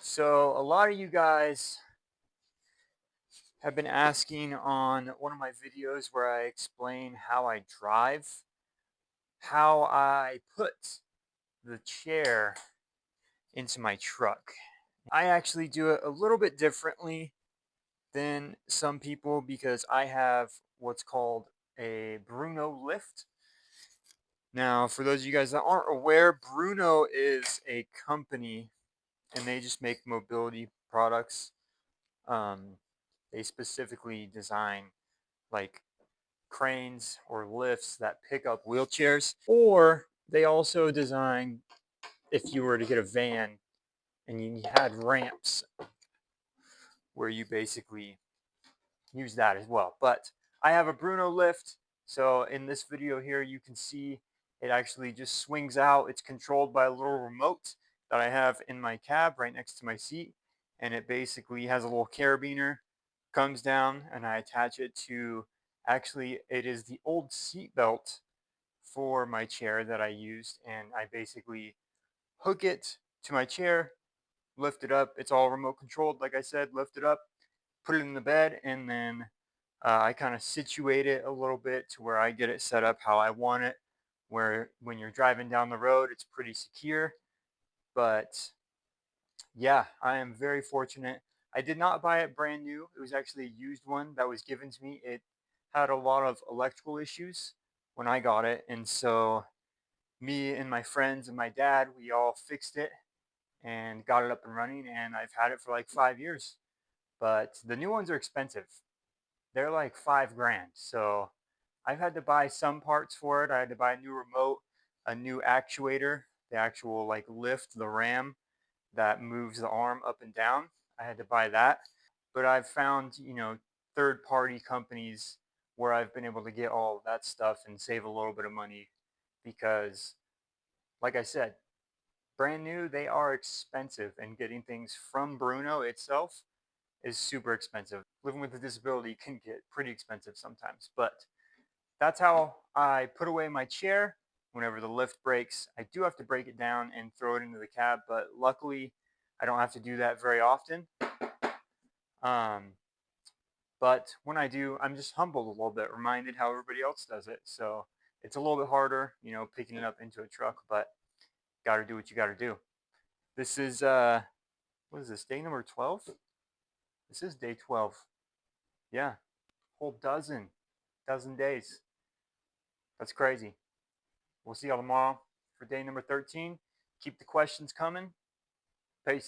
So, a lot of you guys have been asking on one of my videos where I explain how I drive, how I put the chair into my truck. I actually do it a little bit differently than some people because I have what's called a Bruno lift. Now, for those of you guys that aren't aware, Bruno is a company and they just make mobility products. Um, they specifically design like cranes or lifts that pick up wheelchairs, or they also design if you were to get a van and you had ramps where you basically use that as well. But I have a Bruno lift, so in this video here you can see it actually just swings out. It's controlled by a little remote that I have in my cab right next to my seat, and it basically has a little carabiner, comes down, and I attach it to, actually it is the old seat belt for my chair that I used, and I basically hook it to my chair, lift it up. It's all remote controlled, like I said. Lift it up, put it in the bed, and then I kind of situate it a little bit to where I get it set up how I want it. Where when you're driving down the road, it's pretty secure. But yeah, I am very fortunate. I did not buy it brand new. It was actually a used one that was given to me. It had a lot of electrical issues when I got it, and so me and my friends and my dad, we all fixed it and got it up and running, and I've had it for like 5 years. But the new ones are expensive. They're like 5 grand. So I've had to buy some parts for it. I had to buy a new remote, a new actuator, the actual like lift, the ram that moves the arm up and down. I had to buy that. But I've found, third party companies where I've been able to get all of that stuff and save a little bit of money because, like I said, brand new, they are expensive, and getting things from Bruno itself is super expensive. Living with a disability can get pretty expensive sometimes, but that's how I put away my chair whenever the lift breaks. I do have to break it down and throw it into the cab, but luckily I don't have to do that very often. Um, but when I do, I'm just humbled a little bit, reminded how everybody else does it. So it's a little bit harder, picking it up into a truck, but got to do what you got to do. This is what is this, day number 12? This is day 12. Yeah, whole dozen days. That's crazy. We'll see y'all tomorrow for day number 13. Keep the questions coming. Peace.